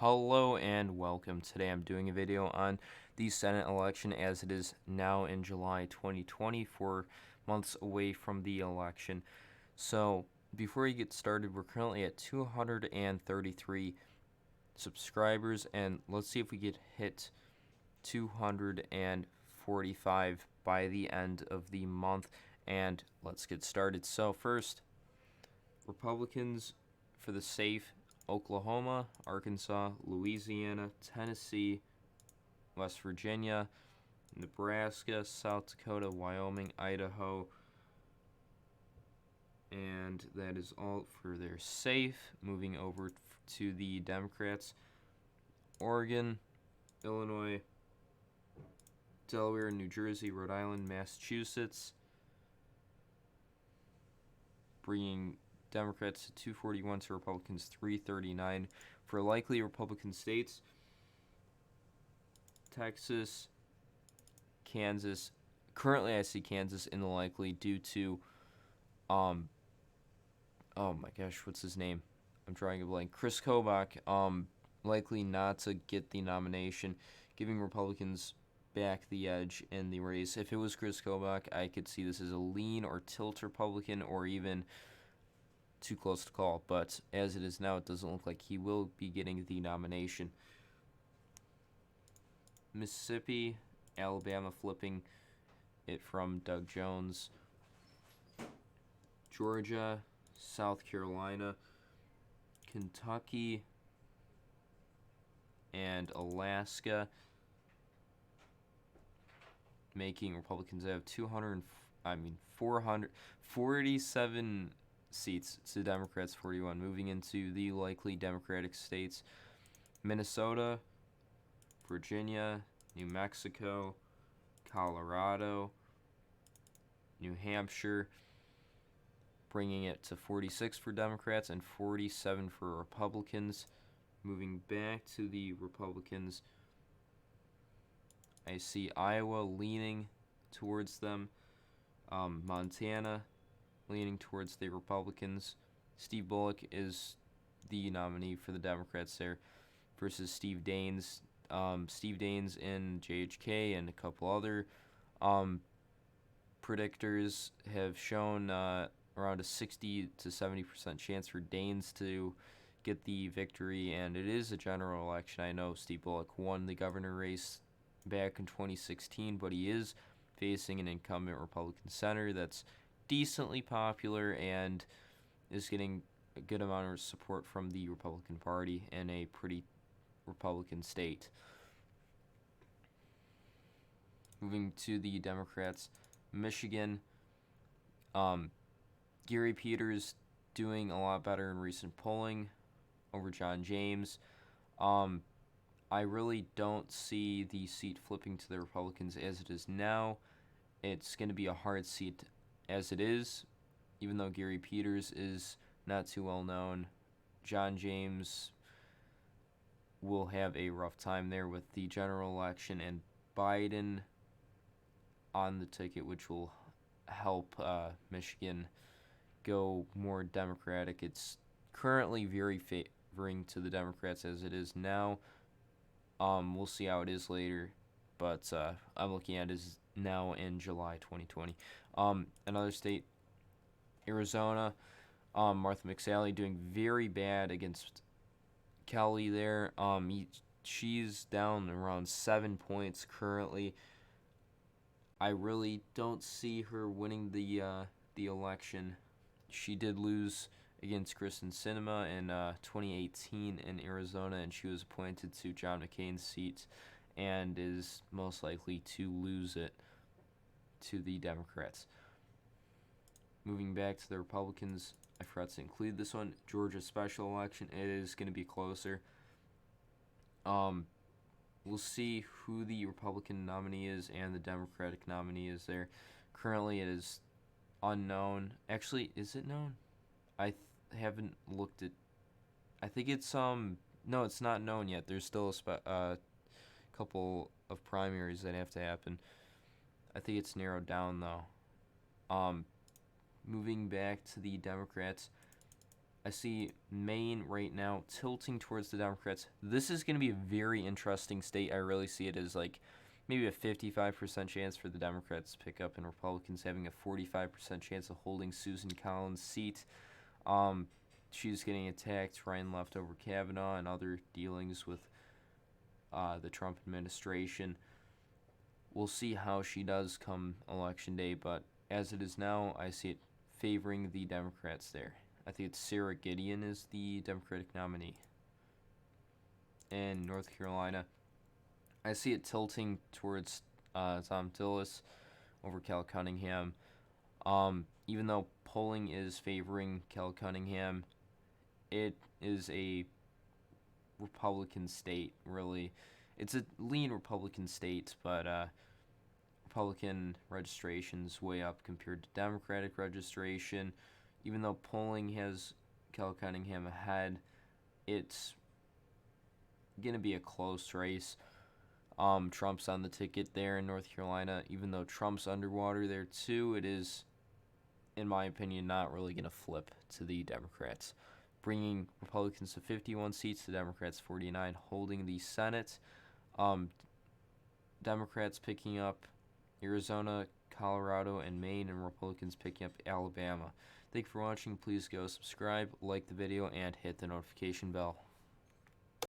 Hello and welcome. Today I'm doing a video on the Senate election as it is now in July 2020, 4 months away from the election. So before we get started, we're currently at 233 subscribers, and let's see if we get hit 245 by the end of the month. And let's get started. So first, Republicans for the safe: Oklahoma, Arkansas, Louisiana, Tennessee, West Virginia, Nebraska, South Dakota, Wyoming, Idaho, and that is all for their safe. Moving over to the Democrats: Oregon, Illinois, Delaware, New Jersey, Rhode Island, Massachusetts, bringing Democrats to 241 to Republicans 339. For likely Republican states: Texas, Kansas. Currently I see Kansas in the likely due to oh my gosh, what's his name? I'm drawing a blank. Chris Kobach, likely not to get the nomination, giving Republicans back the edge in the race. If it was Chris Kobach, I could see this as a lean or tilt Republican, or even too close to call. But as it is now, it doesn't look like he will be getting the nomination. Mississippi, Alabama flipping it from Doug Jones. Georgia, South Carolina, Kentucky, and Alaska, making Republicans have 447 seats to Democrats 41. Moving into the likely Democratic states: Minnesota, Virginia, New Mexico, Colorado, New Hampshire, bringing it to 46 for Democrats and 47 for Republicans. Moving back to the Republicans, I see Iowa leaning towards them, Montana leaning towards the Republicans. Steve Bullock is the nominee for the Democrats there versus Steve Daines. Steve Daines in JHK and a couple other predictors have shown around a 60 to 70% chance for Daines to get the victory, and it is a general election. I know Steve Bullock won the governor race back in 2016, but he is facing an incumbent Republican senator that's decently popular and is getting a good amount of support from the Republican Party in a pretty Republican state. Moving to the Democrats: Michigan, Gary Peters doing a lot better in recent polling over John James. I really don't see the seat flipping to the Republicans as it is now. It's going to be a hard seat as it is, even though Gary Peters is not too well known. John James will have a rough time there with the general election and Biden on the ticket, which will help Michigan go more Democratic. It's currently very favoring to the Democrats as it is now. We'll see how it is later, but I'm looking at it as now in July 2020. Another state: Arizona. Martha McSally doing very bad against Kelly there. She's down around 7 points currently. I really don't see her winning the election. She did lose against Kristen Sinema in 2018 in Arizona, and she was appointed to John McCain's seat and is most likely to lose it to the Democrats. Moving back to the Republicans, I forgot to include this one: Georgia special election. It is going to be closer. We'll see who the Republican nominee is and the Democratic nominee is there. Currently, it is unknown. Actually, is it known? I haven't looked at. I think it's no, it's not known yet. There's still a couple of primaries that have to happen. I think it's narrowed down though. Moving back to the Democrats: I see Maine right now tilting towards the Democrats. This is going to be a very interesting state. I really see it as like maybe a 55% chance for the Democrats to pick up and Republicans having a 45% chance of holding Susan Collins' seat. She's getting attacked. Ryan left over Kavanaugh and other dealings with the Trump administration. We'll see how she does come election day, but as it is now, I see it favoring the Democrats there. I think it's Sarah Gideon is the Democratic nominee. In North Carolina, I see it tilting towards Tom Tillis over Cal Cunningham. Even though polling is favoring Cal Cunningham, it is a Republican state, really. It's a lean Republican state, but Republican registration's way up compared to Democratic registration. Even though polling has Cal Cunningham ahead, it's going to be a close race. Trump's on the ticket there in North Carolina. Even though Trump's underwater there too, it is, in my opinion, not really going to flip to the Democrats. Bringing Republicans to 51 seats, the Democrats 49, holding the Senate. Democrats picking up Arizona, Colorado, and Maine, and Republicans picking up Alabama. Thank you for watching. Please go subscribe, like the video, and hit the notification bell.